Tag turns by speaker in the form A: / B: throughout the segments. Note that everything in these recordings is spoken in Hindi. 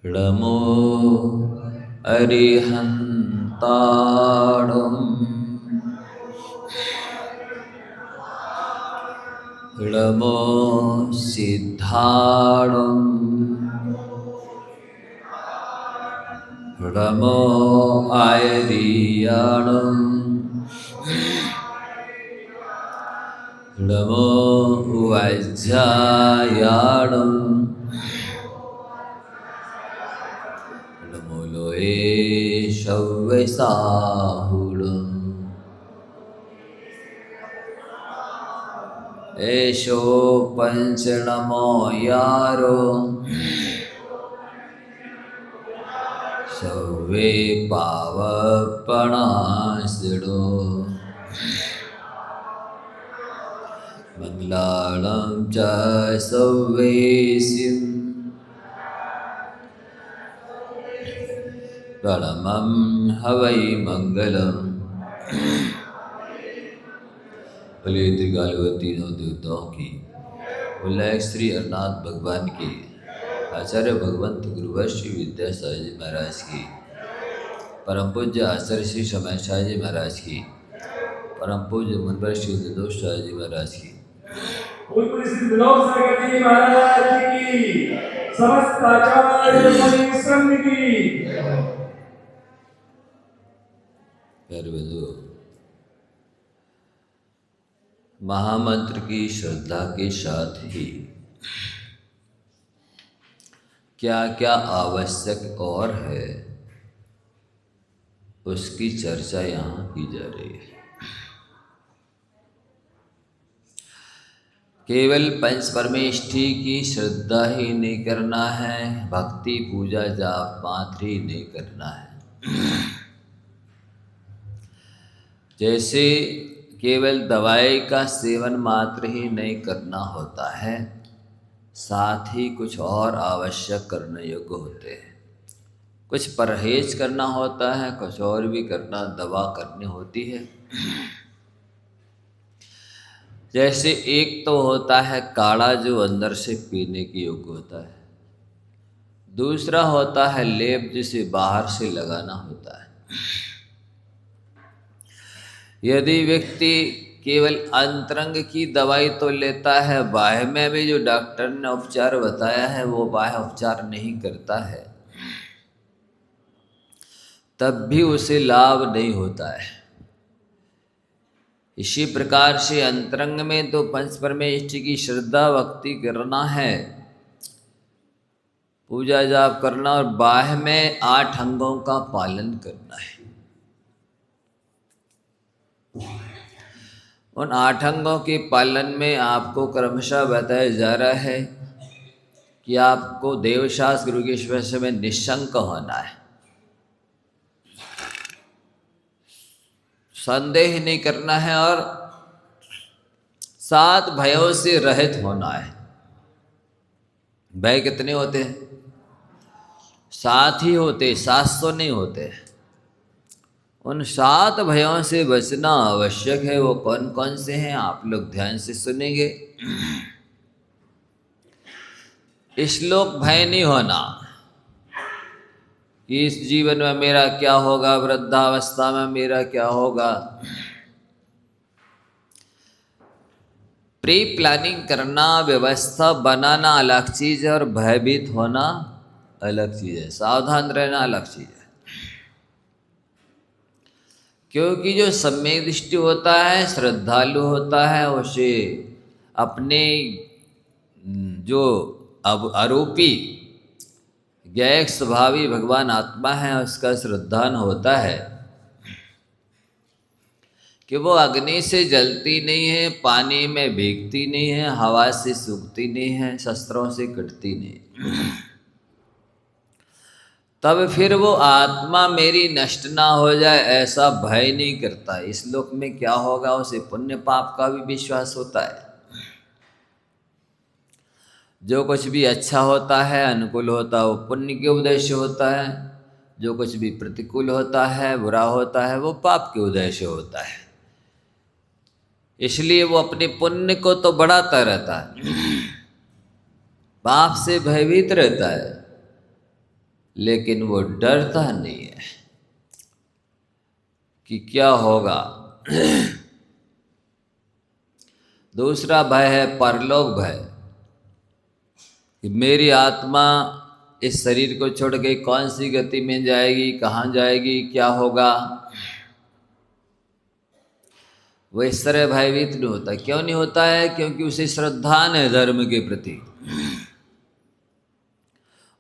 A: ळमो अरिहन्ताणम् ळमो सिद्धाणम् ळमो आयरीयाणम् ळमो वज्रायाणम् ळमो लोये शव्यसाहुलम् एषो पंचणमो यारो सवे पावपणासिडो मंगलालं च सवेसिं प्रणमं हवै मंगलम् बोले त्रिकालवती नौ देवताओं की, बोला श्री हरनाथ भगवान की, आचार्य भगवंत गुरुवर श्री विद्यासागर जी महाराज की, परम पूज्य आचार्य श्री समय शाह जी महाराज की, परम पूज्य मुनवर श्री विदोष शाह जी महाराज की, समस्त आचार्य संघ की। प्यारे बंधुओं, महामंत्र की श्रद्धा के साथ ही क्या क्या आवश्यक और है उसकी चर्चा यहाँ की जा रही है। केवल पंच परमेष्ठी की श्रद्धा ही नहीं करना है, भक्ति पूजा जाप मात्र ही नहीं करना है। जैसे केवल दवाई का सेवन मात्र ही नहीं करना होता है, साथ ही कुछ और आवश्यक करने योग्य होते हैं। कुछ परहेज करना होता है, कुछ और भी करना, दवा करनी होती है। जैसे एक तो होता है काढ़ा जो अंदर से पीने के योग्य होता है, दूसरा होता है लेप जिसे बाहर से लगाना होता है। यदि व्यक्ति केवल अंतरंग की दवाई तो लेता है, बाह्य में भी जो डॉक्टर ने उपचार बताया है वो बाह्य उपचार नहीं करता है, तब भी उसे लाभ नहीं होता है। इसी प्रकार से अंतरंग में तो पंच परमेष्ठी की श्रद्धा भक्ति करना है, पूजा जाप करना, और बाह्य में 8 अंगों का पालन करना है। उन 8 अंगों के पालन में आपको क्रमशः बताया जा रहा है कि आपको देवशास्त्र गुरु के विषय में निशंक होना है, संदेह नहीं करना है, और 7 भयों से रहित होना है। भय कितने होते हैं? 7 ही होते, 700 नहीं होते। उन 7 भयों से बचना आवश्यक है। वो कौन कौन से हैं आप लोग ध्यान से सुनेंगे। श्लोक भय नहीं होना कि इस जीवन में मेरा क्या होगा, वृद्धावस्था में मेरा क्या होगा। प्री प्लानिंग करना, व्यवस्था बनाना अलग चीज है, और भयभीत होना अलग चीज है, सावधान रहना अलग चीज है। क्योंकि जो सम्यक दृष्टि होता है, श्रद्धालु होता है, उसे अपने जो अब आरोपी ज्ञेय स्वभावी भगवान आत्मा है उसका श्रद्धान होता है कि वो अग्नि से जलती नहीं है, पानी में भीगती नहीं है, हवा से सूखती नहीं है, शस्त्रों से कटती नहीं। तब फिर वो आत्मा मेरी नष्ट ना हो जाए ऐसा भय नहीं करता। इस लोक में क्या होगा उसे पुण्य पाप का भी विश्वास होता है। जो कुछ भी अच्छा होता है, अनुकूल होता है, वो पुण्य के उद्देश्य होता है। जो कुछ भी प्रतिकूल होता है, बुरा होता है, वो पाप के उद्देश्य होता है। इसलिए वो अपने पुण्य को तो बढ़ाता रहता है, पाप से भयभीत रहता है। लेकिन वो डरता नहीं है कि क्या होगा। दूसरा भय है परलोक भय, कि मेरी आत्मा इस शरीर को छोड़ के कौन सी गति में जाएगी, कहाँ जाएगी, क्या होगा। वो इस तरह भयभीत नहीं होता। क्यों नहीं होता है? क्योंकि उसे श्रद्धा है धर्म के प्रति,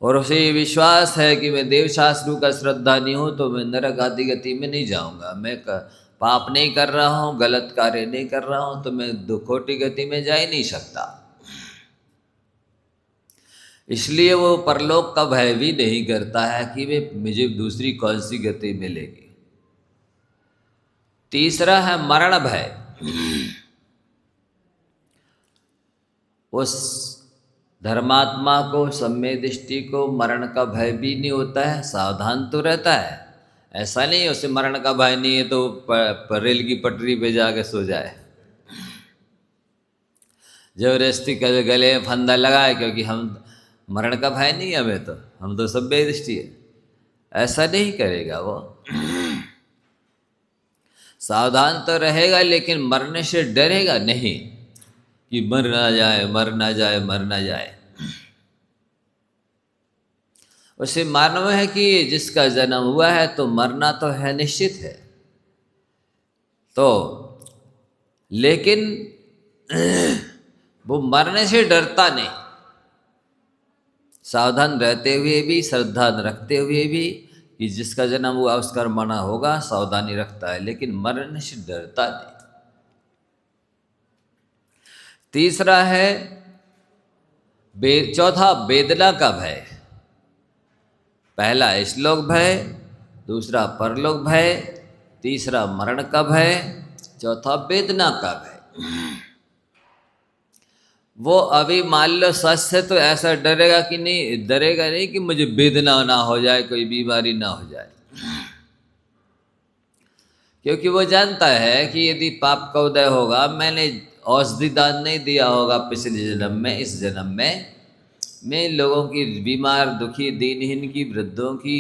A: और उसे ये विश्वास है कि मैं देव शास्त्रों का श्रद्धा नहीं हूँ तो मैं नरक आदि गति में नहीं जाऊँगा। मैं पाप नहीं कर रहा हूँ, गलत कार्य नहीं कर रहा हूँ, तो मैं दुखोटी गति में जा ही नहीं सकता। इसलिए वो परलोक का भय भी नहीं करता है कि वे मुझे दूसरी कौन सी गति मिलेगी। तीसरा है मरण भय। उस धर्मात्मा को, सम्य दृष्टि को मरण का भय भी नहीं होता है, सावधान तो रहता है। ऐसा नहीं उसे मरण का भय नहीं है तो रेल की पटरी पे जाके सो जाए, जबरदस्ती गले में फंदा लगाए, क्योंकि हम मरण का भय नहीं है हमें, तो हम तो सभ्य दृष्टि है। ऐसा नहीं करेगा वो। सावधान तो रहेगा, लेकिन मरने से डरेगा नहीं कि मर ना जाए, मर ना जाए, मर ना जाए। उसे मालूम है कि जिसका जन्म हुआ है तो मरना तो है, निश्चित है। तो लेकिन वो मरने से डरता नहीं। सावधान रहते हुए भी, श्रद्धा रखते हुए भी कि जिसका जन्म हुआ उसका मरना होगा, सावधानी रखता है, लेकिन मरने से डरता नहीं। तीसरा है चौथा वेदना का भय। पहला इहलोक भय, दूसरा परलोक भय, तीसरा मरण का भय, चौथा वेदना का भय। वो अभी मान लो स्वस्थ है तो ऐसा डरेगा कि नहीं, डरेगा नहीं कि मुझे वेदना ना हो जाए, कोई बीमारी ना हो जाए, क्योंकि वो जानता है कि यदि पाप का उदय होगा, मैंने औषधि दान नहीं दिया होगा पिछले जन्म में, इस जन्म में मैं लोगों की, बीमार, दुखी, दीनहीन की, वृद्धों की,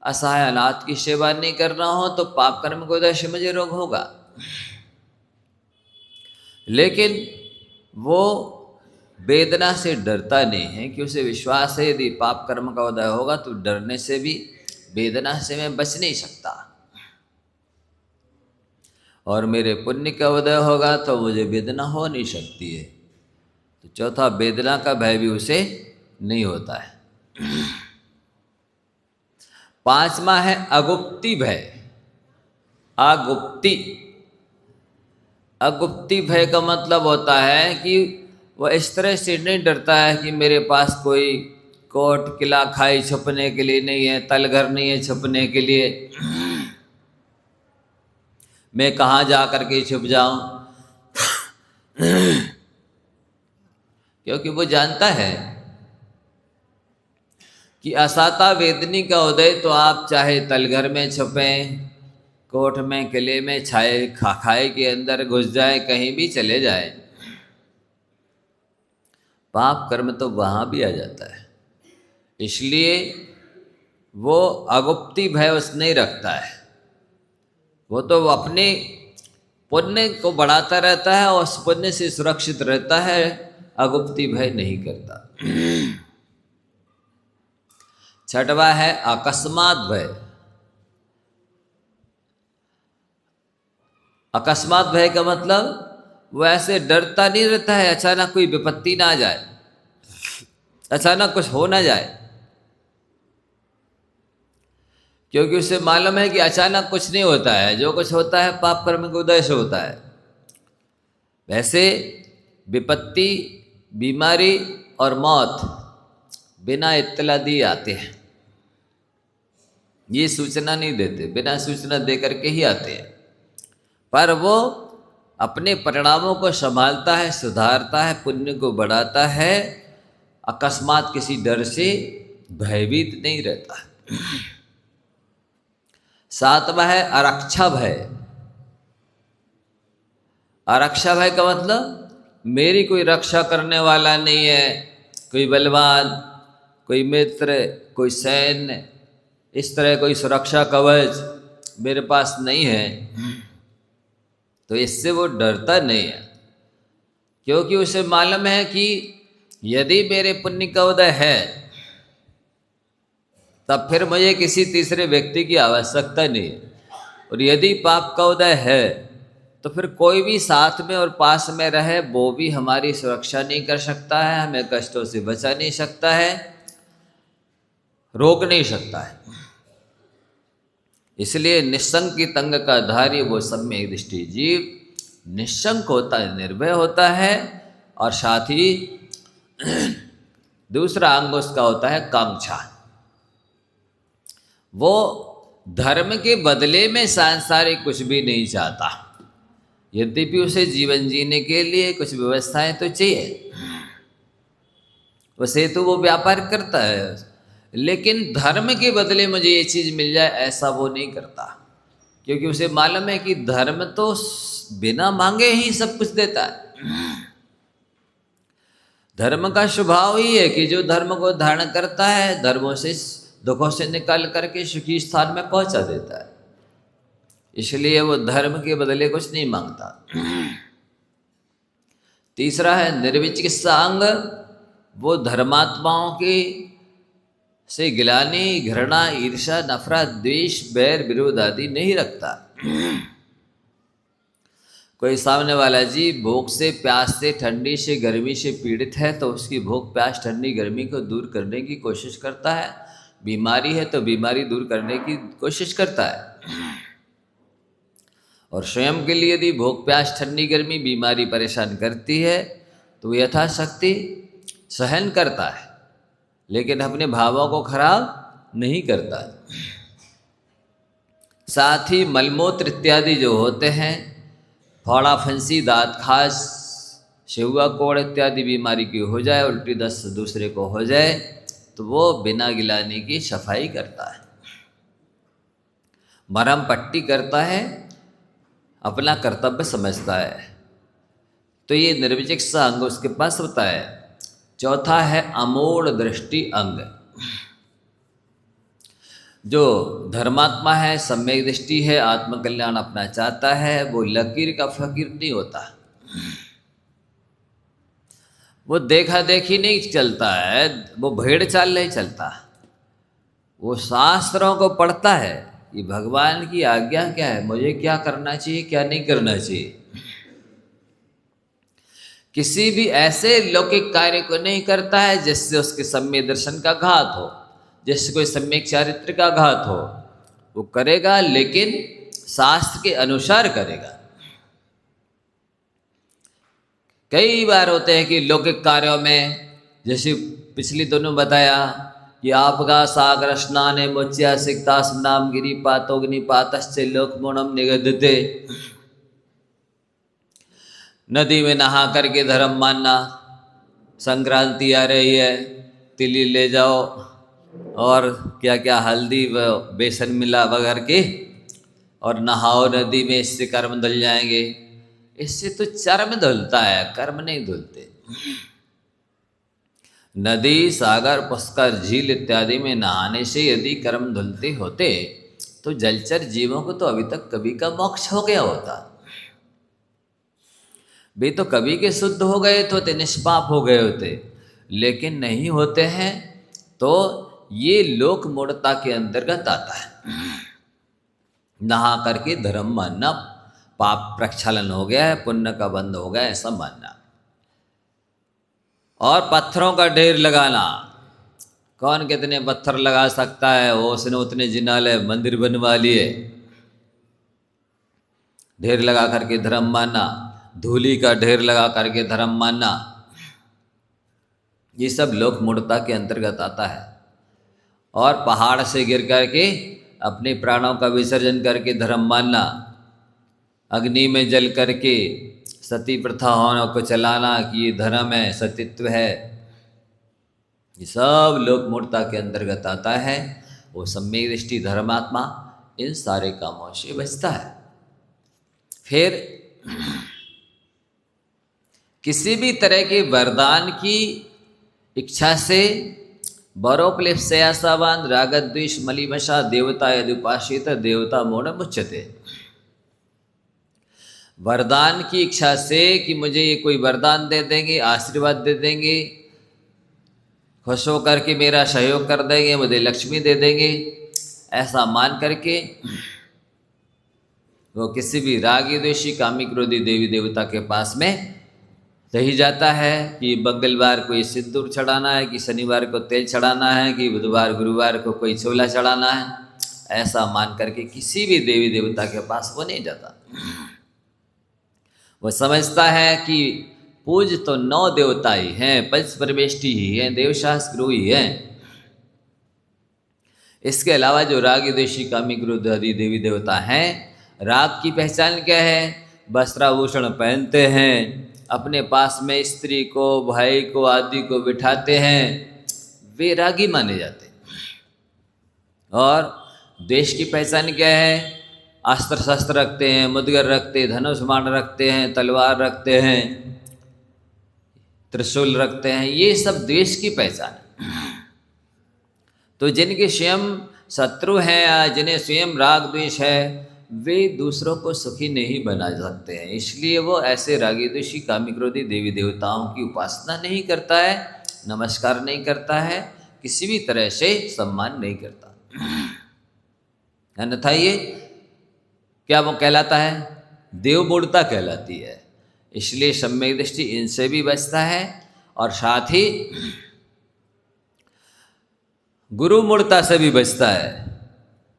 A: असहाय अनाथ की सेवा नहीं कर रहा हूं, तो पाप कर्म के उदय से मुझे रोग होगा। लेकिन वो वेदना से डरता नहीं है, कि उसे विश्वास है यदि पाप कर्म का उदय होगा तो डरने से भी, वेदना से मैं बच नहीं सकता, और मेरे पुण्य का उदय होगा तो मुझे वेदना हो नहीं सकती है। तो चौथा वेदना का भय भी उसे नहीं होता है। पांचवा है अगुप्ती भय। अगुप्ती, अगुप्ती भय का मतलब होता है कि वह इस तरह से नहीं डरता है कि मेरे पास कोई कोट, किला, खाई छुपने के लिए नहीं है, तलघर नहीं है छुपने के लिए, मैं कहाँ जा कर के छुप जाऊं। क्योंकि वो जानता है कि असाता वेदनी का उदय तो आप चाहे तलघर में छुपें, कोठ में, किले में, छाए खाई के अंदर घुस जाए, कहीं भी चले जाए, पाप कर्म तो वहां भी आ जाता है। इसलिए वो अगुप्ती भय उस नहीं रखता है। वो तो अपने पुण्य को बढ़ाता रहता है और उस पुण्य से सुरक्षित रहता है, अगुप्ती भय नहीं करता। छठवा है अकस्मात भय। अकस्मात भय का मतलब वो ऐसे डरता नहीं रहता है अचानक कोई विपत्ति ना आ जाए, अचानक कुछ हो ना जाए, क्योंकि उसे मालूम है कि अचानक कुछ नहीं होता है, जो कुछ होता है पाप कर्म के उदय से होता है। वैसे विपत्ति, बीमारी और मौत बिना इत्तला दिए आते हैं, ये सूचना नहीं देते, बिना सूचना दे करके ही आते हैं। पर वो अपने परिणामों को संभालता है, सुधारता है, पुण्य को बढ़ाता है, अकस्मात किसी डर से भयभीत नहीं रहता। सातवां है आरक्षा भय। आरक्षा भय का मतलब मेरी कोई रक्षा करने वाला नहीं है, कोई बलवान, कोई मित्र, कोई सैन्य, इस तरह कोई सुरक्षा कवच मेरे पास नहीं है, तो इससे वो डरता नहीं है, क्योंकि उसे मालूम है कि यदि मेरे पुण्य का उदय है तब फिर मुझे किसी तीसरे व्यक्ति की आवश्यकता नहीं है, और यदि पाप का उदय है तो फिर कोई भी साथ में और पास में रहे वो भी हमारी सुरक्षा नहीं कर सकता है, हमें कष्टों से बचा नहीं सकता है, रोक नहीं सकता है। इसलिए निशंक की तंग का धारी वो सम्यक दृष्टि जीव निशंक होता है, निर्भय होता है, और साथ ही दूसरा अंग उसका होता है कांक्षा। वो धर्म के बदले में सांसारिक कुछ भी नहीं चाहता, यद्यपि उसे जीवन जीने के लिए कुछ व्यवस्थाएं तो चाहिए, उसे तो वो व्यापार करता है, लेकिन धर्म के बदले मुझे ये चीज़ मिल जाए ऐसा वो नहीं करता, क्योंकि उसे मालूम है कि धर्म तो बिना मांगे ही सब कुछ देता है। धर्म का स्वभाव ही है कि जो धर्म को धारण करता है धर्मों से, दुखों से निकाल करके सुखी स्थान में पहुंचा देता है, इसलिए वो धर्म के बदले कुछ नहीं मांगता। तीसरा है निर्विचिकित्सा अंग, वो धर्मात्माओं की से गिलानी, घृणा, ईर्ष्या, नफरत, द्वेष, बैर, विरोध आदि नहीं रखता। कोई सामने वाला जीव भूख से, प्यास से, ठंडी से, गर्मी से पीड़ित है तो उसकी भूख, प्यास, ठंडी, गर्मी को दूर करने की कोशिश करता है, बीमारी है तो बीमारी दूर करने की कोशिश करता है, और स्वयं के लिए यदि भूख, प्यास, ठंडी, गर्मी, बीमारी परेशान करती है तो यथाशक्ति सहन करता है, लेकिन अपने भावों को खराब नहीं करता। साथ ही मलमूत्र इत्यादि जो होते हैं, फोड़ा, फंसी, दांत खास, शेहुआ, कोड़ इत्यादि बीमारी की हो जाए, उल्टी दस्त दूसरे को हो जाए, तो वो बिना गिलाने की सफाई करता है, मरहम पट्टी करता है, अपना कर्तव्य समझता है। तो ये निर्विचिकित्सा अंग उसके पास होता है। चौथा है अमूढ़ दृष्टि अंग। जो धर्मात्मा है, सम्यक दृष्टि है, आत्मकल्याण अपना चाहता है, वो लकीर का फकीर नहीं होता, वो देखा देखी नहीं चलता है, वो भेड़ चाल नहीं चलता, वो शास्त्रों को पढ़ता है कि भगवान की आज्ञा क्या है, मुझे क्या करना चाहिए, क्या नहीं करना चाहिए। किसी भी ऐसे लौकिक कार्य को नहीं करता है जिससे उसके सम्यक दर्शन का घात हो, जिससे कोई सम्यक चारित्र का घात हो। वो करेगा लेकिन शास्त्र के अनुसार करेगा। कई बार होते हैं कि लौकिक कार्यों में, जैसे पिछली दोनों बताया कि आपका सागर स्नान मुच्या सिक्ता नाम गिरी पातोग्नि पातश्च लोकमोणम निगदते, नदी में नहा करके धर्म मानना, संक्रांति आ रही है, तिली ले जाओ और क्या क्या हल्दी व बेसन मिला वगैरह के और नहाओ नदी में, इससे कर्म धुल जाएंगे। इससे तो चर्म धुलता है, कर्म नहीं धुलते। नदी, सागर, पुष्कर, झील इत्यादि में नहाने से यदि कर्म धुलते होते तो जलचर जीवों को तो अभी तक कभी का मोक्ष हो गया होता। वे तो कभी के शुद्ध हो गए तो निष्पाप हो गए होते, लेकिन नहीं होते हैं। तो ये लोक मूढ़ता के अंतर्गत आता है। नहा करके धर्म मानना, पाप प्रक्षालन हो गया है, पुण्य का बंध हो गया, ऐसा मानना। और पत्थरों का ढेर लगाना, कौन कितने पत्थर लगा सकता है, वो उसने उतने जिनाले मंदिर बनवा लिए। ढेर लगा करके धर्म मानना, धूली का ढेर लगा करके धर्म मानना, ये सब लोक मूढ़ता के अंतर्गत आता है। और पहाड़ से गिर करके अपने प्राणों का विसर्जन करके धर्म मानना, अग्नि में जल करके सती प्रथा होने को चलाना कि ये धर्म है, सतीत्व है, ये सब लोक मूढ़ता के अंतर्गत आता है। वो सम्यक दृष्टि धर्मात्मा इन सारे कामों से बचता है। फिर किसी भी तरह के वरदान की इच्छा से बरोपलिप्सयासावान रागद्वेष मलिमशा देवता यदुपासित देवता मोड़ मुच्यते। वरदान की इच्छा से कि मुझे ये कोई वरदान दे देंगे, आशीर्वाद दे देंगे, खुश होकर के मेरा सहयोग कर देंगे, मुझे लक्ष्मी दे देंगे, ऐसा मान करके वो किसी भी रागी द्वेषी कामी क्रोधी देवी देवता के पास में रही जाता है कि मंगलवार को ये सिंदूर चढ़ाना है, कि शनिवार को तेल चढ़ाना है, कि बुधवार गुरुवार को कोई छोला चढ़ाना है, ऐसा मान करके किसी भी देवी देवता के पास वो नहीं जाता। वो समझता है कि पूज तो 9 देवता ही हैं, पंच परमेष्ठी ही हैं, देवशास्त्र गुरु ही हैं। इसके अलावा जो रागी द्वेषी कामी क्रोध आदि देवी देवता हैं, राग की पहचान क्या है? वस्त्राभूषण पहनते हैं, अपने पास में स्त्री को, भाई को आदि को बिठाते हैं, वे रागी माने जाते हैं। और द्वेष की पहचान क्या है? अस्त्र शस्त्र रखते हैं, मुदगर रखते हैं, धनुष बाण रखते हैं, तलवार रखते हैं, त्रिशूल रखते हैं, ये सब द्वेष की पहचान है। तो जिनके स्वयं शत्रु हैं या जिन्हें स्वयं राग द्वेष है, वे दूसरों को सुखी नहीं बना सकते हैं। इसलिए वो ऐसे रागी द्वेषी कामी क्रोधी देवी देवताओं की उपासना नहीं करता है, नमस्कार नहीं करता है, किसी भी तरह से सम्मान नहीं करता। अन्यथा ये क्या वो कहलाता है? देव मूढ़ता कहलाती है। इसलिए सम्यक दृष्टि इनसे भी बचता है और साथ ही गुरु मूढ़ता से भी बचता है।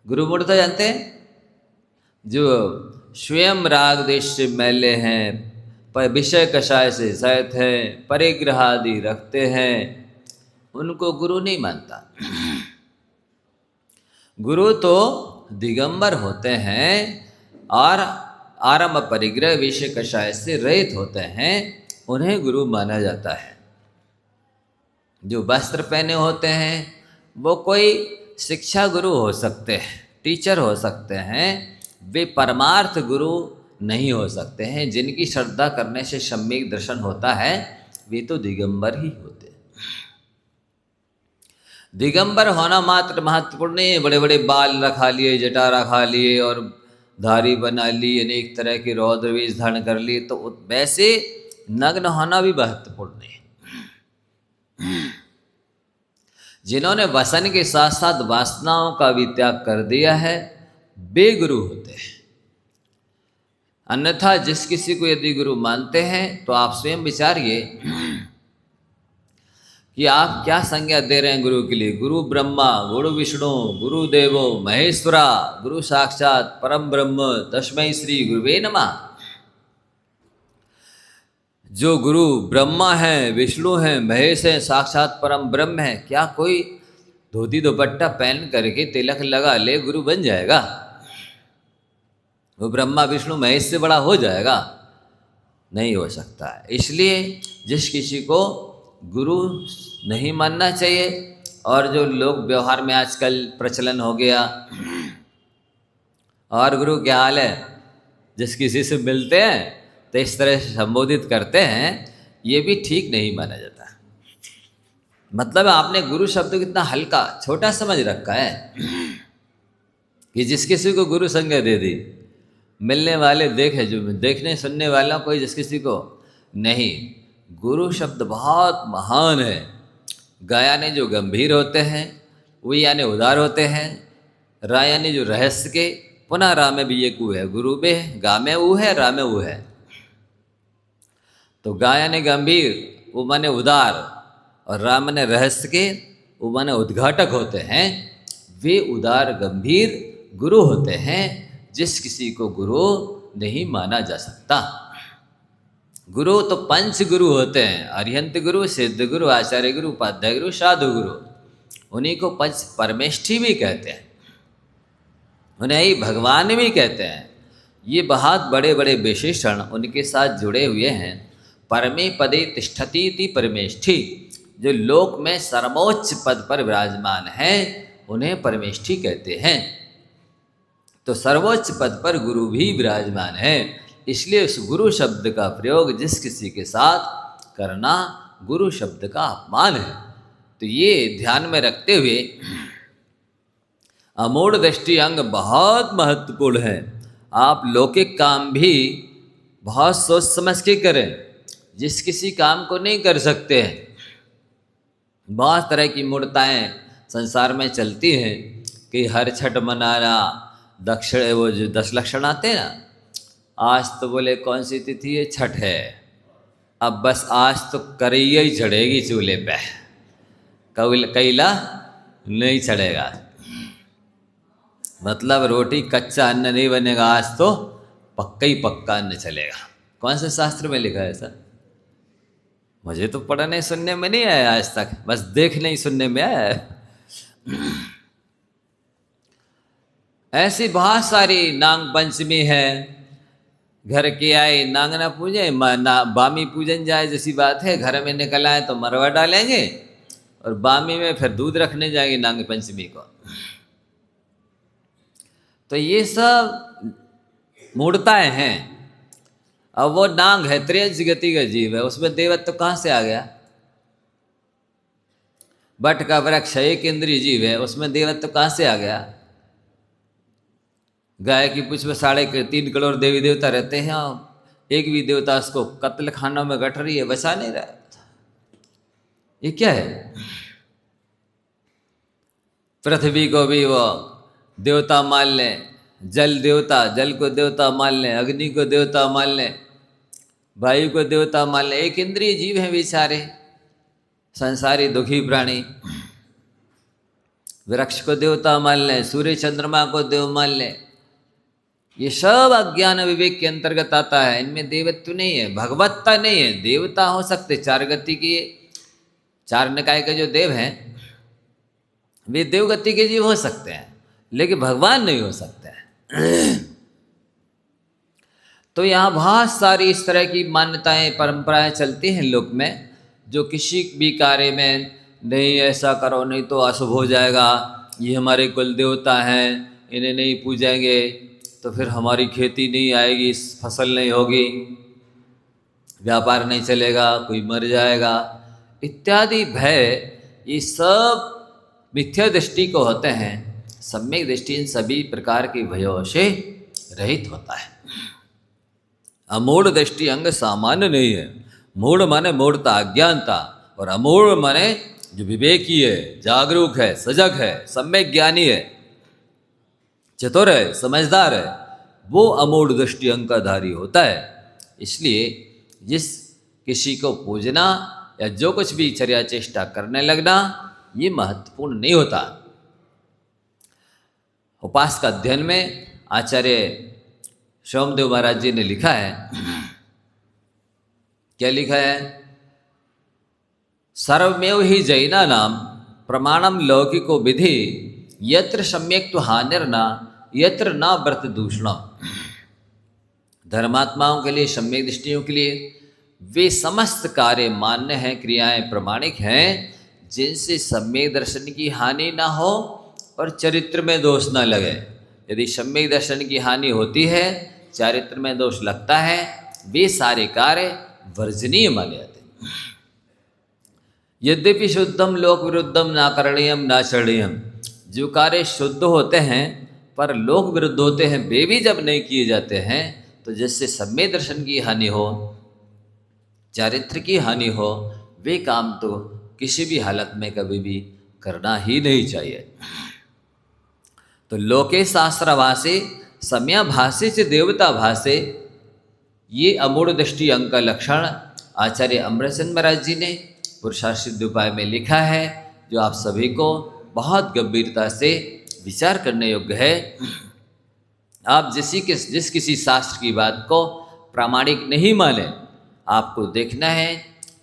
A: गुरु मूढ़ता जानते हैं? जो स्वयं राग द्वेष से मैले हैं, पर विषय कषाय से सहित हैं, परिग्रह आदि रखते हैं, उनको गुरु नहीं मानता। गुरु तो दिगंबर होते हैं और आरंभ परिग्रह विषय कषाय से रहित होते हैं, उन्हें गुरु माना जाता है। जो वस्त्र पहने होते हैं वो कोई शिक्षा गुरु हो सकते हैं, टीचर हो सकते हैं, वे परमार्थ गुरु नहीं हो सकते हैं। जिनकी श्रद्धा करने से सम्यक दर्शन होता है, वे तो दिगंबर ही होते हैं। दिगंबर होना मात्र महत्वपूर्ण नहीं है। बड़े बड़े बाल रखा लिए, जटा रखा लिए और धारी बना ली, अनेक तरह के रौद्र वेश धारण कर लिए, तो वैसे नग्न होना भी महत्वपूर्ण नहीं। जिन्होंने वसन के साथ साथ वासनाओं का भी त्याग कर दिया है, वे गुरु होते हैं। अन्यथा जिस किसी को यदि गुरु मानते हैं तो आप स्वयं विचारिए कि आप क्या संज्ञा दे रहे हैं गुरु के लिए। गुरु ब्रह्मा, गुरु विष्णु, गुरु देवो महेश्वरा, गुरु साक्षात परम ब्रह्म तस्मै श्री गुरुवे नमः। जो गुरु ब्रह्मा है, विष्णु है, महेश है, साक्षात परम ब्रह्म है, क्या कोई धोती दुपट्टा पहन करके तिलक लगा ले गुरु बन जाएगा? वो ब्रह्मा विष्णु महेश से बड़ा हो जाएगा? नहीं हो सकता है। इसलिए जिस किसी को गुरु नहीं मानना चाहिए, और जो लोग व्यवहार में आजकल प्रचलन हो गया, और गुरु क्या हाल है, जिस किसी से मिलते हैं तो इस तरह से संबोधित करते हैं, ये भी ठीक नहीं माना जाता। मतलब आपने गुरु शब्द को कितना हल्का छोटा समझ रखा है कि जिस किसी को गुरु संज्ञा दे दी, मिलने वाले देखे, जो देखने सुनने वाला कोई जिस किसी को नहीं। गुरु शब्द बहुत महान है। गा यानी जो गंभीर होते हैं, वो यानी उदार होते हैं, रा यानी जो रहस्य के, पुनः रा में भी एक ऊ है, गुरु में गा में ऊ है, रा में ऊ है। तो गा यानी गंभीर, वो माने उदार, और रा माने रहस्य के, वो माने उद्घाटक होते हैं। वे उदार गंभीर गुरु होते हैं, जिस किसी को गुरु नहीं माना जा सकता। गुरु तो पंच गुरु होते हैं, अरिहंत गुरु, सिद्ध गुरु, आचार्य गुरु, उपाध्याय गुरु, साधु गुरु। उन्हीं को पंच परमेष्ठी भी कहते हैं, उन्हें ही भगवान भी कहते हैं। ये बहुत बड़े बड़े विशेषण उनके साथ जुड़े हुए हैं। परमे पदे तिष्ठति इति परमेष्ठी, जो लोक में सर्वोच्च पद पर विराजमान हैं, उन्हें परमेष्ठी कहते हैं। तो सर्वोच्च पद पर गुरु भी विराजमान है, इसलिए उस गुरु शब्द का प्रयोग जिस किसी के साथ करना गुरु शब्द का अपमान है। तो ये ध्यान में रखते हुए अमूढ़ दृष्टि अंग बहुत महत्वपूर्ण है। आप लौकिक काम भी बहुत सोच समझ के करें, जिस किसी काम को नहीं कर सकते हैं। बहुत तरह की मूर्ताएं संसार में चलती हैं कि हर छठ मनाना, दक्षिण वो जो 10 लक्षण आते हैं ना, आज तो बोले कौन सी तिथि है, छठ है, अब बस आज तो करैया ही चढ़ेगी चूल्हे पे, कैला नहीं चढ़ेगा। मतलब रोटी कच्चा अन्न नहीं बनेगा, आज तो पक्का ही पक्का अन्न चलेगा। कौन से शास्त्र में लिखा है ऐसा? मुझे तो पढ़ने सुनने में नहीं आया आज तक, बस देखने ही सुनने में आया है। ऐसी बहुत सारी नाग पंचमी है, घर के आए नाग ना पूजे, बामी पूजन जाए जैसी बात है। घर में निकल आए तो मरवा डालेंगे और बामी में फिर दूध रखने जाएंगे नाग पंचमी को। तो ये सब मूर्ताएं हैं। अब वो नाग है, त्रियंश गति का जीव है, उसमें देवत्व कहाँ से आ गया? बट का वृक्ष एक इंद्रिय जीव है, उसमें देवत्व कहाँ से आ गया? गाय की पूंछ में 3.5 करोड़ देवी देवता रहते हैं और एक भी देवता उसको कत्ल खानों में गट रही है, बचा नहीं रहा। ये क्या है? पृथ्वी को भी वो देवता मान लें, जल देवता, जल को देवता मान लें, अग्नि को देवता मान लें, वायु को देवता मान लें। एक इंद्रिय जीव हैं बेचारे, संसारी दुखी प्राणी। वृक्ष को देवता मान लें, सूर्य चंद्रमा को देव मान लें। ये सब अज्ञान विवेक के अंतर्गत आता है। इनमें देवत्व नहीं है, भगवत्ता नहीं है। देवता हो सकते, 4 गति की, 4 निकाय के जो देव हैं वे देवगति के जीव हो सकते हैं, लेकिन भगवान नहीं हो सकते हैं। तो यहाँ बहुत सारी इस तरह की मान्यताएं, परंपराएं चलती हैं लोक में, जो किसी भी कार्य में नहीं ऐसा करो नहीं तो अशुभ हो जाएगा, ये हमारे कुल देवता हैं, इन्हें नहीं पूजेंगे तो फिर हमारी खेती नहीं आएगी, फसल नहीं होगी, व्यापार नहीं चलेगा, कोई मर जाएगा इत्यादि भय। ये सब मिथ्या दृष्टि को होते हैं। सम्यक दृष्टि इन सभी प्रकार के भयों से रहित होता है। अमूढ़ दृष्टि अंग सामान्य नहीं है। मूढ़ माने मूढ़ता, अज्ञानता, और अमूढ़ माने जो विवेकी है, जागरूक है, सजग है, सम्यक ज्ञानी है, चतुर है, समझदार है, वो अमूढ़ दृष्टि अंग का धारी होता है। इसलिए जिस किसी को पूजना या जो कुछ भी चर्या चेष्टा करने लगना ये महत्वपूर्ण नहीं होता। उपासक अध्ययन में आचार्य सोमदेव महाराज जी ने लिखा है, क्या लिखा है? सर्वमेव ही जैना नाम प्रमाणम लौकिको विधि यत्र सम्यक हानिर्ना यत्र न व्रत दूषणम। धर्मात्माओं के लिए, सम्यक दृष्टियों के लिए वे समस्त कार्य मान्य हैं, क्रियाएं प्रमाणिक हैं, जिनसे सम्यक दर्शन की हानि ना हो और चरित्र में दोष ना लगे। यदि सम्यक दर्शन की हानि होती है, चरित्र में दोष लगता है, वे सारे कार्य वर्जनीय माने जाते हैं। यद्यपि शुद्धम लोक विरुद्धम ना करणीयम ना चरणीयम, जो कार्य शुद्ध होते हैं पर लोक विरुद्ध होते हैं, वे भी जब नहीं किए जाते हैं तो जिससे सम्यक दर्शन की हानि हो, चारित्र की हानि हो, वे काम तो किसी भी हालत में कभी भी करना ही नहीं चाहिए। तो लोके शास्त्रभाषे सम्या भाषे से देवता भाषे, ये अमूढ़ दृष्टि अंग का लक्षण आचार्य अमृतचंद महाराज जी ने पुरुषार्थ उपाय में लिखा है, जो आप सभी को बहुत गंभीरता से विचार करने योग्य है। आप जिस किसी शास्त्र की बात को प्रामाणिक नहीं माने, आपको देखना है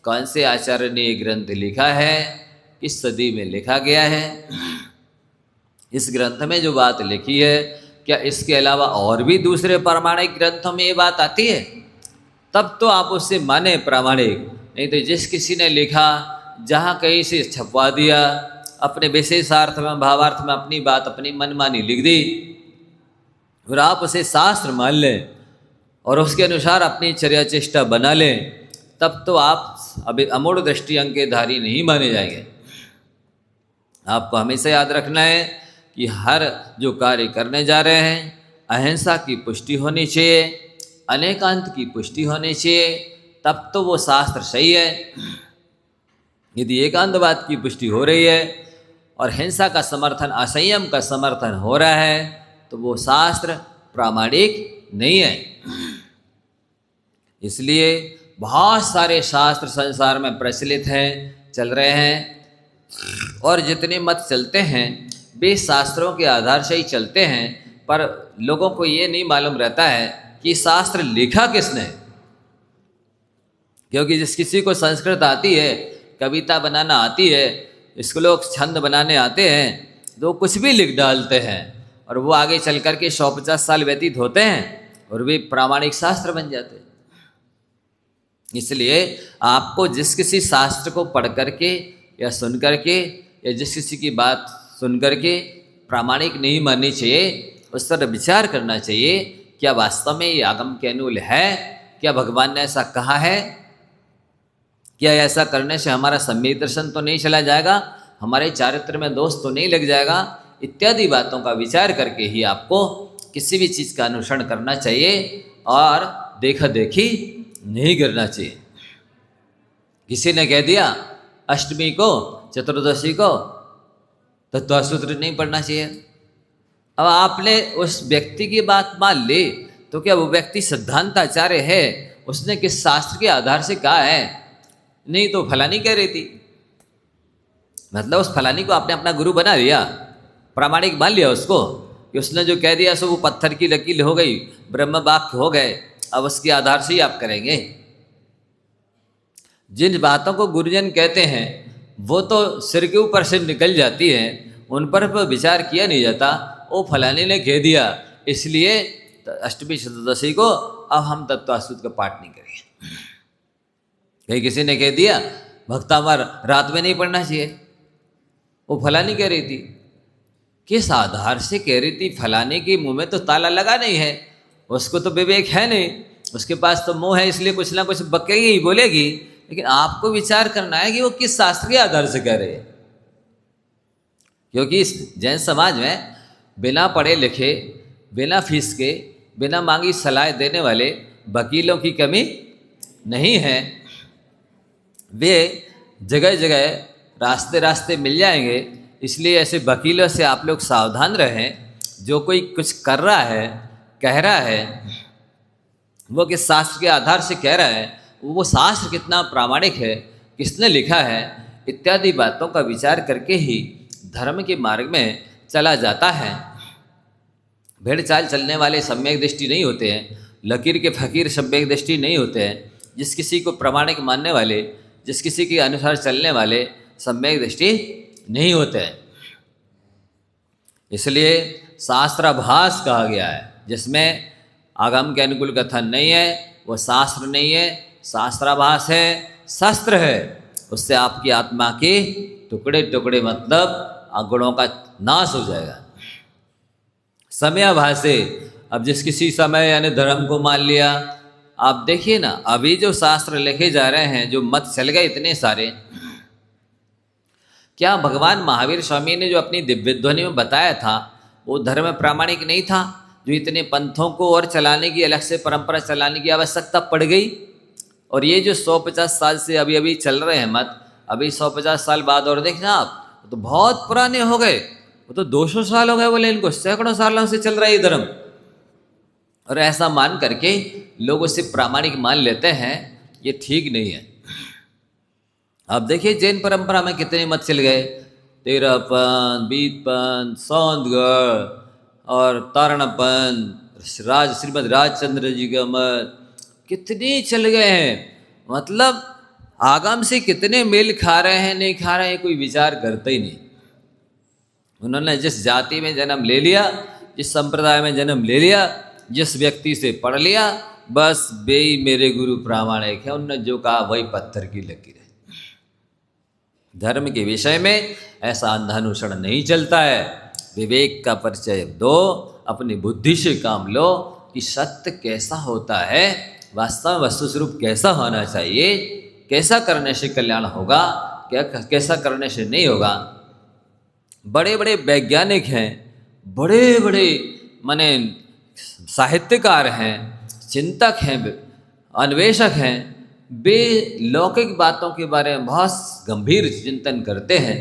A: कौन से आचार्य ने ये ग्रंथ लिखा है, किस सदी में लिखा गया है, इस ग्रंथ में जो बात लिखी है क्या इसके अलावा और भी दूसरे प्रामाणिक ग्रंथों में ये बात आती है, तब तो आप उससे माने प्रामाणिक। नहीं तो जिस किसी ने लिखा, जहाँ कहीं से छपवा दिया, अपने विशेषार्थ में, भावार्थ में अपनी बात अपनी मनमानी लिख दी और आप उसे शास्त्र मान लें और उसके अनुसार अपनी चर्या चेष्टा बना लें, तब तो आप अभी अमूढ़ दृष्टि अंग के धारी नहीं माने जाएंगे। आपको हमेशा याद रखना है कि हर जो कार्य करने जा रहे हैं अहिंसा की पुष्टि होनी चाहिए, अनेकांत की पुष्टि होनी चाहिए, तब तो वो शास्त्र सही है। यदि एकांतवाद की पुष्टि हो रही है और हिंसा का समर्थन, असंयम का समर्थन हो रहा है, तो वो शास्त्र प्रामाणिक नहीं है। इसलिए बहुत सारे शास्त्र संसार में प्रचलित हैं, चल रहे हैं, और जितने मत चलते हैं वे शास्त्रों के आधार से ही चलते हैं, पर लोगों को ये नहीं मालूम रहता है कि शास्त्र लिखा किसने। क्योंकि जिस किसी को संस्कृत आती है, कविता बनाना आती है, इसको लोग छंद बनाने आते हैं, तो कुछ भी लिख डालते हैं और वो आगे चल कर के 150 साल व्यतीत होते हैं और वे प्रामाणिक शास्त्र बन जाते हैं। इसलिए आपको जिस किसी शास्त्र को पढ़ करके या सुन करके या जिस किसी की बात सुन करके प्रामाणिक नहीं माननी चाहिए, उस पर विचार करना चाहिए, क्या वास्तव में ये आगम के अनुकूल है? क्या भगवान ने ऐसा कहा है? क्या ऐसा करने से हमारा सम्यक दर्शन तो नहीं चला जाएगा, हमारे चारित्र में दोष तो नहीं लग जाएगा? इत्यादि बातों का विचार करके ही आपको किसी भी चीज़ का अनुसरण करना चाहिए और देखा देखी नहीं करना चाहिए। किसी ने कह दिया अष्टमी को, चतुर्दशी को तत्वसूत्र नहीं पढ़ना चाहिए। अब आपने उस व्यक्ति की बात मान ली, तो क्या वो व्यक्ति सिद्धांताचार्य है? उसने किस शास्त्र के आधार से कहा है? नहीं तो फलानी कह रही थी, मतलब उस फलानी को आपने अपना गुरु बना लिया, प्रामाणिक मान लिया उसको, कि उसने जो कह दिया सो वो पत्थर की लकीर हो गई, ब्रह्म वाक्य हो गए, अब उसके आधार से ही आप करेंगे। जिन बातों को गुरुजन कहते हैं वो तो सिर के ऊपर से निकल जाती हैं, उन पर विचार किया नहीं जाता। वो फलाने ने कह दिया इसलिए अष्टमी चतुर्दशी को अब हम तत्वासुत का पाठ नहीं करेंगे। कहीं किसी ने कह दिया भक्तावार रात में नहीं पढ़ना चाहिए, वो फलानी कह रही थी। किस आधार से कह रही थी? फलाने के मुंह में तो ताला लगा नहीं है, उसको तो विवेक है नहीं, उसके पास तो मुंह है, इसलिए कुछ ना कुछ बकेगी ही, बोलेगी। लेकिन आपको विचार करना है कि वो किस शास्त्र के आधार से कह रहे हैं। क्योंकि इस जैन समाज में बिना पढ़े लिखे, बिना फीस के, बिना मांगी सलाह देने वाले वकीलों की कमी नहीं है। वे जगह जगह रास्ते रास्ते मिल जाएंगे, इसलिए ऐसे वकीलों से आप लोग सावधान रहें। जो कोई कुछ कर रहा है, कह रहा है, वो किस शास्त्र के आधार से कह रहा है, वो शास्त्र कितना प्रामाणिक है, किसने लिखा है, इत्यादि बातों का विचार करके ही धर्म के मार्ग में चला जाता है। भेड़ चाल चलने वाले सम्यक दृष्टि नहीं होते हैं, लकीर के फकीर सम्यक दृष्टि नहीं होते हैं। जिस किसी को प्रामाणिक मानने वाले, जिस किसी के अनुसार चलने वाले सम्यक दृष्टि नहीं होते हैं। इसलिए शास्त्राभास कहा गया है, जिसमें आगम के अनुकूल कथन नहीं है, वो शास्त्र नहीं है, शास्त्राभास है, शस्त्र है। उससे आपकी आत्मा के टुकड़े टुकड़े, मतलब गुणों का नाश हो जाएगा। समयाभास है, अब जिस किसी समय यानी धर्म को मान लिया। आप देखिए ना, अभी जो शास्त्र लिखे जा रहे हैं, जो मत चल गए इतने सारे, क्या भगवान महावीर स्वामी ने जो अपनी दिव्य ध्वनि में बताया था वो धर्म प्रामाणिक नहीं था? जो इतने पंथों को और चलाने की, अलग से परंपरा चलाने की आवश्यकता पड़ गई। और ये जो 150 साल से अभी अभी चल रहे हैं मत, अभी 150 साल बाद और देखना आप, तो बहुत पुराने हो गए, वो तो 200 साल हो गए बोले इनको, सैकड़ों सालों से चल रहा है ये धर्म। और ऐसा मान करके लोग उसे प्रामाणिक मान लेते हैं, ये ठीक नहीं है। अब देखिए जैन परंपरा में कितने मत चल गए, 13पंथ, बीतपंथ, सौंदगढ़ और तारणपंथ, श्रीमद राजचंद्र जी का मत, कितने चल गए हैं। मतलब आगम से कितने मेल खा रहे हैं, नहीं खा रहे हैं, कोई विचार करता ही नहीं। उन्होंने जिस जाति में जन्म ले लिया, जिस संप्रदाय में जन्म ले लिया, जिस व्यक्ति से पढ़ लिया, बस वे ही मेरे गुरु प्रामाणिक है, उन्होंने जो कहा वही पत्थर की लकीर है। धर्म के विषय में ऐसा अंधानुसरण नहीं चलता है। विवेक का परिचय दो, अपनी बुद्धि से काम लो कि सत्य कैसा होता है, वास्तव वस्तु स्वरूप कैसा होना चाहिए, कैसा करने से कल्याण होगा, क्या कैसा करने से नहीं होगा। बड़े बड़े वैज्ञानिक हैं, बड़े बड़े माने साहित्यकार हैं, चिंतक हैं, अन्वेषक हैं, वे लौकिक बातों के बारे में बहुत गंभीर चिंतन करते हैं,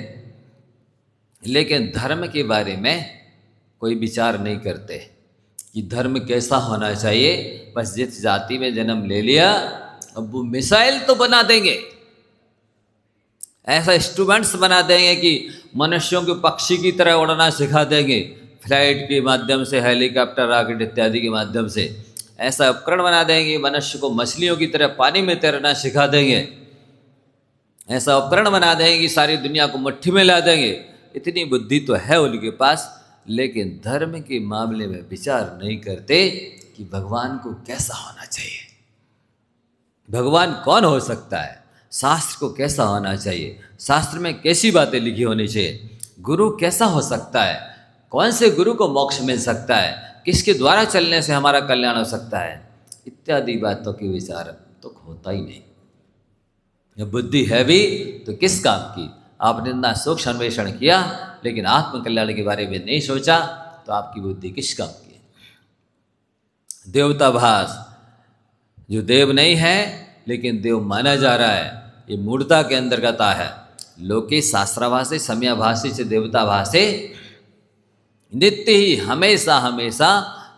A: लेकिन धर्म के बारे में कोई विचार नहीं करते कि धर्म कैसा होना चाहिए। बस जिस जाति में जन्म ले लिया, अब वो मिसाइल तो बना देंगे, ऐसा इंस्ट्रूमेंट्स बना देंगे कि मनुष्यों को पक्षी की तरह उड़ना सिखा देंगे, फ्लाइट के माध्यम से, हेलीकॉप्टर, रॉकेट इत्यादि के माध्यम से ऐसा उपकरण बना देंगे। मनुष्य को मछलियों की तरह पानी में तैरना सिखा देंगे, ऐसा उपकरण बना देंगे कि सारी दुनिया को मुट्ठी में ला देंगे। इतनी बुद्धि तो है उनके पास, लेकिन धर्म के मामले में विचार नहीं करते कि भगवान को कैसा होना चाहिए, भगवान कौन हो सकता है, शास्त्र को कैसा होना चाहिए, शास्त्र में कैसी बातें लिखी होनी चाहिए, गुरु कैसा हो सकता है, कौन से गुरु को मोक्ष मिल सकता है, किसके द्वारा चलने से हमारा कल्याण हो सकता है, इत्यादि बातों के विचार तो होता ही नहीं। जब बुद्धि है भी तो किस काम की। आपने इतना सूक्ष्म अन्वेषण किया लेकिन आत्मकल्याण के बारे में नहीं सोचा, तो आपकी बुद्धि किस काम की है। देवताभास, जो देव नहीं है लेकिन देव माना जा रहा है, ये मूर्ता के अंतर्गत है। लोके शास्त्राभासे सम्याभासे से देवताभासे, नित्य ही हमेशा हमेशा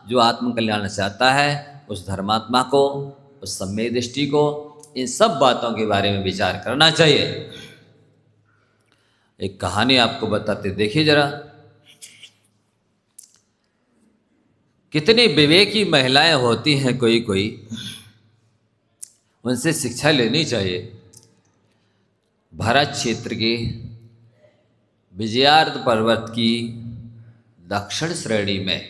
A: जो आत्मकल्याण चाहता है उस धर्मात्मा को, उस सम्य दृष्टि को, इन सब बातों के बारे में विचार करना चाहिए। एक कहानी आपको बताते देखिए जरा। कितनी विवेकी महिलाएं होती हैं, कोई कोई, उनसे शिक्षा लेनी चाहिए। भारत क्षेत्र के विजयार्थ पर्वत की दक्षिण श्रेणी में,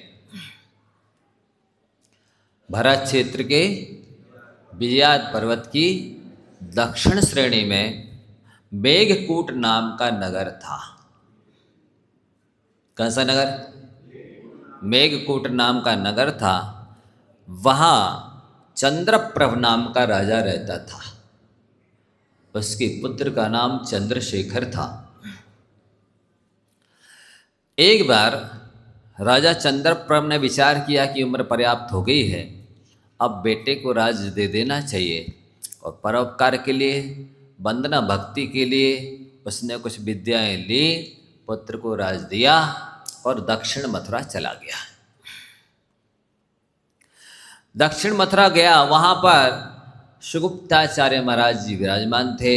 A: भारत क्षेत्र के विजयार्थ पर्वत की दक्षिण श्रेणी में मेघकूट नाम का नगर था। कौन सा नगर? मेघकूट नाम का नगर था। वहाँ चंद्रप्रभ नाम का राजा रहता था। उसके पुत्र का नाम चंद्रशेखर था। एक बार राजा चंद्रप्रभ ने विचार किया कि उम्र पर्याप्त हो गई है, अब बेटे को राज दे देना चाहिए, और परोपकार के लिए, वंदना भक्ति के लिए उसने कुछ विद्याएं ली, पुत्र को राज दिया और दक्षिण मथुरा चला गया। दक्षिण मथुरा गया, वहाँ पर सुगुप्ताचार्य महाराज जी विराजमान थे।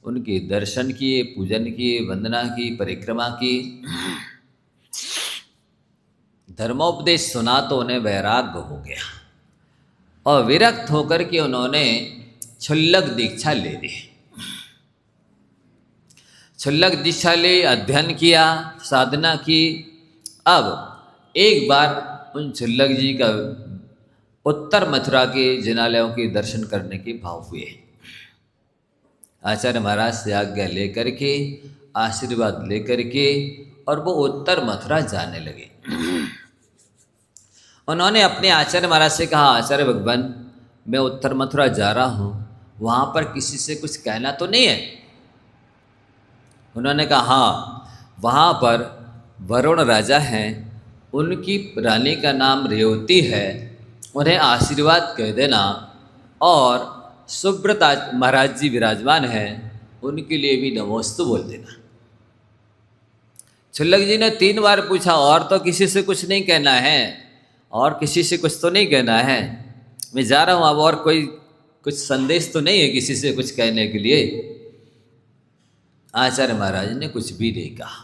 A: उनके दर्शन किए, पूजन किए, वंदना की, परिक्रमा की, धर्मोपदेश सुना तो उन्हें वैराग्य हो गया, और विरक्त होकर के उन्होंने क्षुल्लक दीक्षा ले ली। क्षुल्लक दीक्षा ले, अध्ययन किया, साधना की। अब एक बार उन क्षुल्लक जी का उत्तर मथुरा के जिनालयों के दर्शन करने के भाव हुए। आचार्य महाराज से आज्ञा लेकर के, आशीर्वाद लेकर के, और वो उत्तर मथुरा जाने लगे। उन्होंने अपने आचार्य महाराज से कहा, आचार्य भगवान, मैं उत्तर मथुरा जा रहा हूँ, वहाँ पर किसी से कुछ कहना तो नहीं है? उन्होंने कहा, हाँ, वहाँ पर वरुण राजा हैं, उनकी रानी का नाम रेवती है, उन्हें आशीर्वाद कह देना, और सुब्रत महाराज जी विराजमान हैं, उनके लिए भी नमोस्तु बोल देना। क्षुल्लक जी ने 3 बार पूछा, और तो किसी से कुछ नहीं कहना है? और किसी से कुछ तो नहीं कहना है? मैं जा रहा हूँ, अब और कोई कुछ संदेश तो नहीं है किसी से कुछ कहने के लिए? आचार्य महाराज ने कुछ भी नहीं कहा।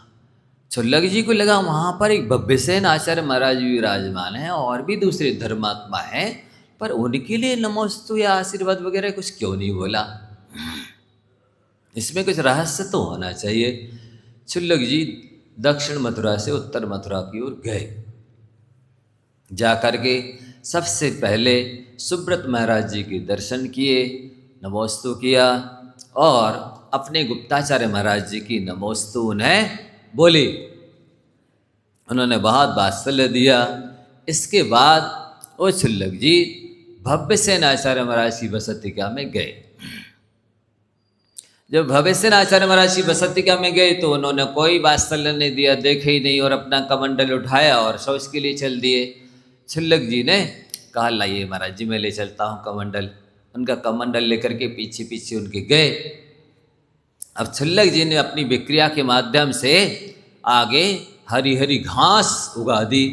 A: क्षुल्लक जी को लगा वहाँ पर एक भव्यसेन आचार्य महाराज भी विराजमान हैं, और भी दूसरे धर्मात्मा हैं, पर उनके लिए नमोस्तु या आशीर्वाद वगैरह कुछ क्यों नहीं बोला? इसमें कुछ रहस्य तो होना चाहिए। क्षुल्लक जी दक्षिण मथुरा से उत्तर मथुरा की ओर गए। जाकर के सबसे पहले सुब्रत महाराज जी के दर्शन किए, नमोस्तु किया, और अपने गुप्ताचार्य महाराज जी की नमोस्तु उन्हें बोली। उन्होंने बहुत वात्सल्य दिया। इसके बाद वो क्षुल्लक जी भव्यसेन आचार्य महाराज की वसतिका में गए। जब भवेशन आचार्य महाराज जी बसंतिका में गए तो उन्होंने कोई वात्सल्य नहीं दिया, देखे ही नहीं, और अपना कमंडल उठाया और शौच के लिए चल दिए। छुल्लक जी ने कहा लाइए महाराज जी मैं ले चलता हूँ कमंडल। उनका कमंडल लेकर के पीछे पीछे उनके गए। अब छुल्लक जी ने अपनी विक्रिया के माध्यम से आगे हरी हरी घास उगा दी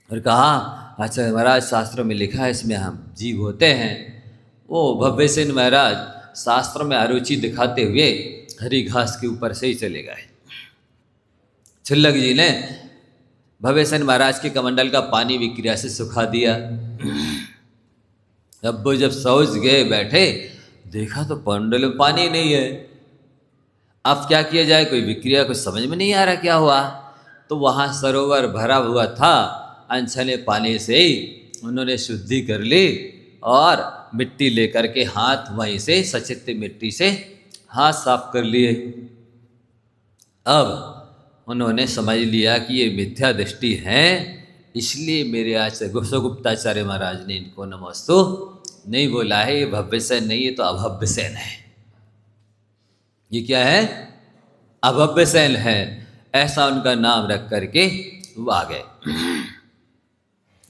A: और कहा आचार्य महाराज शास्त्रों में लिखा है इसमें हम जीव होते हैं। वो भव्यसेन महाराज शास्त्रों में अरुचि दिखाते हुए हरी घास के ऊपर से ही चले गए। छुल्लक जी ने भव्यसेन महाराज के कमंडल का पानी विक्रिया से सुखा दिया। अब वो जब शौच गए बैठे, देखा तो कमंडल में पानी नहीं है। अब क्या किया जाए, कोई विक्रिया कुछ समझ में नहीं आ रहा क्या हुआ। तो वहाँ सरोवर भरा हुआ था, अनछने पानी से ही उन्होंने शुद्धि कर ली और मिट्टी लेकर के हाथ वहीं से सचित्र मिट्टी से हाथ साफ कर लिए। अब उन्होंने समझ लिया कि ये मिथ्या दृष्टि है, इसलिए मेरे आचार्य गोस्वागुप्ताचार्य महाराज ने इनको नमस्तु नहीं बोला है। ये भव्यसेन नहीं, ये तो अभव्यसेन है। ये क्या है, अभव्यसेन है, ऐसा उनका नाम रख करके वो आ गए।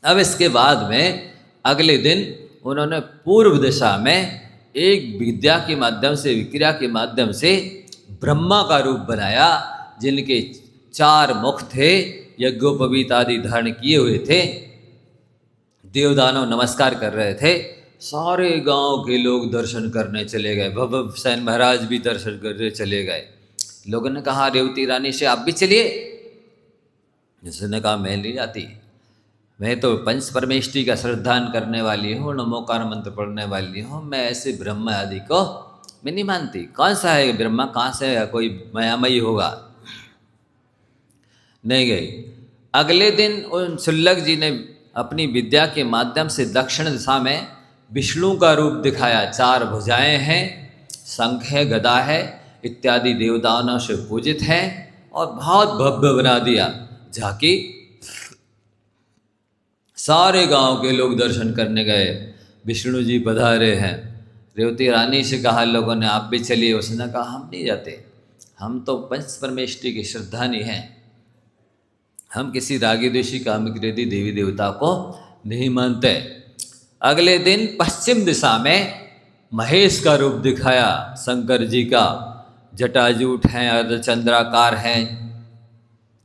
A: अब इसके बाद में अगले दिन उन्होंने पूर्व दिशा में एक विद्या के माध्यम से, विक्रिया के माध्यम से ब्रह्मा का रूप बनाया, जिनके 4 मुख थे, यज्ञोपवीत आदि धारण किए हुए थे। देवदानव नमस्कार कर रहे थे। सारे गांव के लोग दर्शन करने चले गए। भव्यसेन महाराज भी दर्शन करने चले गए। लोगों ने कहा रेवती रानी से आप भी चलिए। जिसने कहा मैं नहीं जाती, मैं तो पंच परमेष्टि का श्रद्धान करने वाली हूँ, नमोकार मंत्र पढ़ने वाली हूँ, मैं ऐसे ब्रह्मा आदि को मैं नहीं मानती। कौन सा है ब्रह्मा, कहाँ से है, कोई मायामयी होगा। नहीं गई। अगले दिन उन छुल्लक जी ने अपनी विद्या के माध्यम से दक्षिण दिशा में विष्णु का रूप दिखाया। 4 भुजाएं हैं, शंख है, गदा है इत्यादि देवदानों से पूजित है और बहुत भव्य बना दिया। जाके सारे गांव के लोग दर्शन करने गए, विष्णु जी पधारे हैं। रेवती रानी से कहा लोगों ने आप भी चलिए। उसने कहा हम नहीं जाते, हम तो पंच परमेष्टि के श्रद्धानी हैं, हम किसी रागी द्वेषी कामिक्रोधी देवी देवता को नहीं मानते। अगले दिन पश्चिम दिशा में महेश का रूप दिखाया, शंकर जी का। जटाजूट हैं, अर्धचंद्राकार हैं,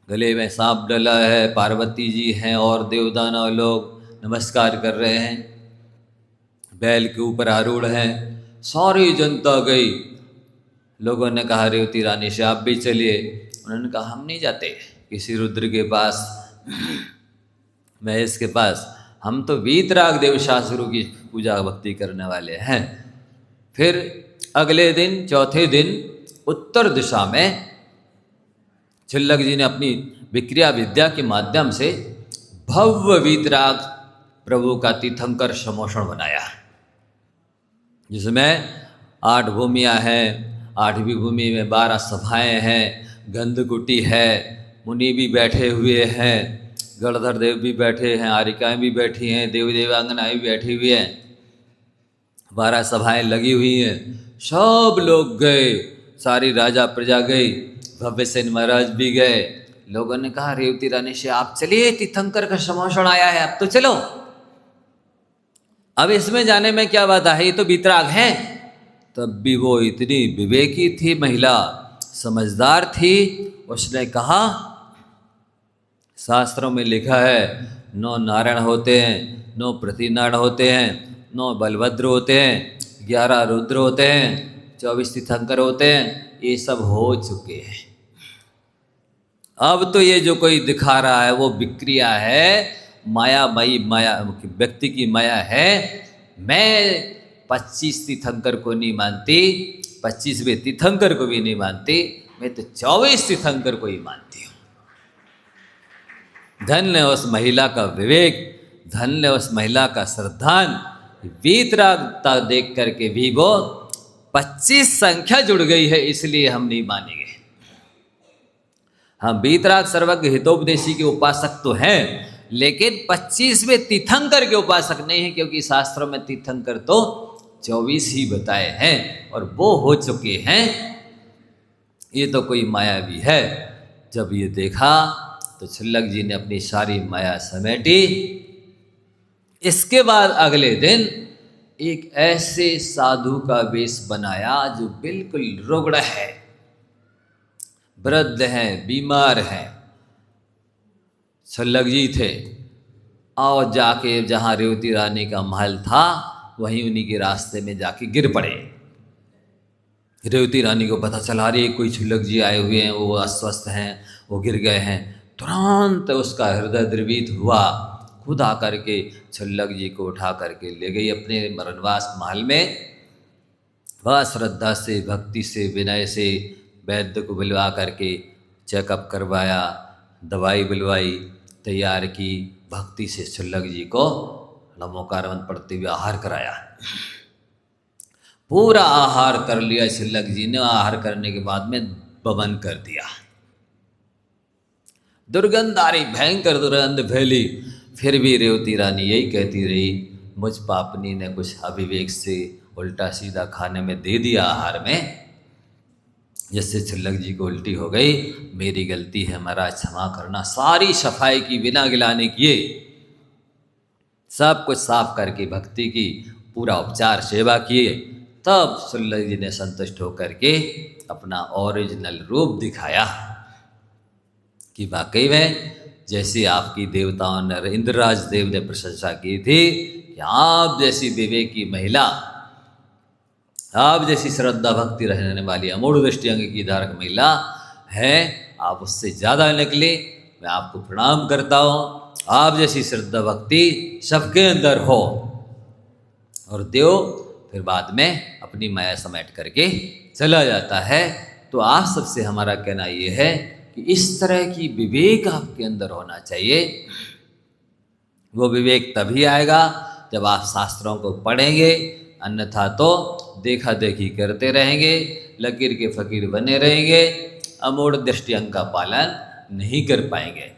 A: गले में सांप डला है, पार्वती जी हैं और देवदानव लोग नमस्कार कर रहे हैं, बैल के ऊपर आरूढ़ हैं। सारी जनता गई। लोगों ने कहा रेवती रानी से आप भी चलिए। उन्होंने कहा हम नहीं जाते किसी रुद्र के पास, महेश के पास, हम तो वीतराग देव शास्त्रों की पूजा भक्ति करने वाले हैं। फिर अगले दिन चौथे दिन उत्तर दिशा में छुल्लक जी ने अपनी विक्रिया विद्या के माध्यम से भव्य वीतराग प्रभु का तीर्थंकर समोषण बनाया, जिसमें 8 भूमियाँ हैं। 8वीं भूमि में 12 सभाएं हैं, गंधकुटी है, मुनि भी बैठे हुए हैं, गणधर देव भी बैठे हैं, आरिकाएँ भी बैठी हैं, देवी देवांगनाएँ भी बैठी हुई हैं, 12 सभाएं लगी हुई हैं। सब लोग गए, सारी राजा प्रजा गई, भव्यसेन महाराज भी गए। लोगों ने कहा रेवती रानी से आप चलिए, तीर्थंकर का समोषण आया है, अब तो चलो। अब इसमें जाने में क्या बात है, ये तो वीतराग हैं। तब भी वो इतनी विवेकी थी महिला, समझदार थी। उसने कहा शास्त्रों में लिखा है 9 नारायण होते हैं, 9 प्रतिनारायण होते हैं, 9 बलभद्र होते हैं, 11 रुद्र होते हैं, 24 तीर्थंकर होते हैं। ये सब हो चुके हैं। अब तो ये जो कोई दिखा रहा है वो विक्रिया है, मायामयी माया, व्यक्ति की माया है। मैं 25 तीर्थंकर को नहीं मानती, 25वें तीर्थंकर को भी नहीं मानती, मैं तो 24 तीर्थंकर को ही मानती हूँ। धन्य उस महिला का विवेक, धन्य उस महिला का श्रद्धान। वीतरागता देख करके भी वो 25 संख्या जुड़ गई है, इसलिए हम नहीं मानेंगे। हाँ, वीतराग सर्वज्ञ हितोपदेशी के उपासक तो हैं, लेकिन 25वें तीर्थंकर के उपासक नहीं है, क्योंकि शास्त्रों में तीर्थंकर तो 24 ही बताए हैं और वो हो चुके हैं। ये तो कोई माया भी है। जब ये देखा तो छल्लक जी ने अपनी सारी माया समेटी। इसके बाद अगले दिन एक ऐसे साधु का वेश बनाया जो बिल्कुल रुग्ण है, वृद्ध हैं, बीमार हैं। छल्लक जी थे और जाके जहाँ रेवती रानी का महल था वहीं उन्हीं के रास्ते में जाके गिर पड़े। रेवती रानी को पता चला रही कोई छल्लक जी आए हुए हैं, वो अस्वस्थ हैं, वो गिर गए हैं। तुरंत उसका हृदय द्रवित हुआ, खुद आकर के छल्लक जी को उठा करके ले गई अपने मरणवास महल में। वह श्रद्धा से, भक्ति से, विनय से वैद्य को बुलवा करके चेकअप करवाया, दवाई बुलवाई, तैयार की, भक्ति से छल्लक जी को नमोकारवन पढ़ते हुए आहार कराया। पूरा आहार कर लिया छल्लक जी ने। आहार करने के बाद में बमन कर दिया। दुर्गंध आ रही, भयंकर दुर्गंध फैली। फिर भी रेवती रानी यही कहती रही, मुझ पापनी ने कुछ अविवेक से उल्टा सीधा खाने में दे दिया आहार में, जिससे छल्लक जी को उल्टी हो गई। मेरी गलती है महाराज, क्षमा करना। सारी सफाई की बिना गिलाने किए, सब कुछ साफ करके भक्ति की, पूरा उपचार सेवा किए। तब छल्लक जी ने संतुष्ट होकर के अपना ओरिजिनल रूप दिखाया कि वाकई में जैसे आपकी देवताओं ने, इंद्रराज देव ने प्रशंसा की थी कि आप जैसी विवेकी महिला, आप जैसी श्रद्धा भक्ति रहने वाली अमूढ़ दृष्टि अंग की धारक महिला है, आप उससे ज़्यादा निकले। मैं आपको प्रणाम करता हूँ। आप जैसी श्रद्धा भक्ति सबके अंदर हो। और देव फिर बाद में अपनी माया समेट करके चला जाता है। तो आप सबसे हमारा कहना ये है कि इस तरह की विवेक आपके अंदर होना चाहिए। वो विवेक तभी आएगा जब आप शास्त्रों को पढ़ेंगे, अन्यथा तो देखा देखी करते रहेंगे, लकीर के फकीर बने रहेंगे, अमूढ़ दृष्टि अंग का पालन नहीं कर पाएंगे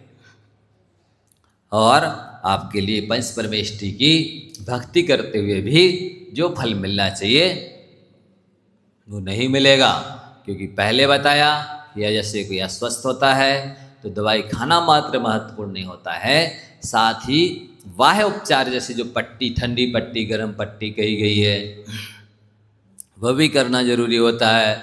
A: और आपके लिए पंच परमेष्टि की भक्ति करते हुए भी जो फल मिलना चाहिए वो नहीं मिलेगा। क्योंकि पहले बताया या जैसे कोई अस्वस्थ होता है तो दवाई खाना मात्र महत्वपूर्ण नहीं होता है, साथ ही बाह्य उपचार जैसे जो पट्टी, ठंडी पट्टी, गर्म पट्टी कही गई है, वह भी करना जरूरी होता है।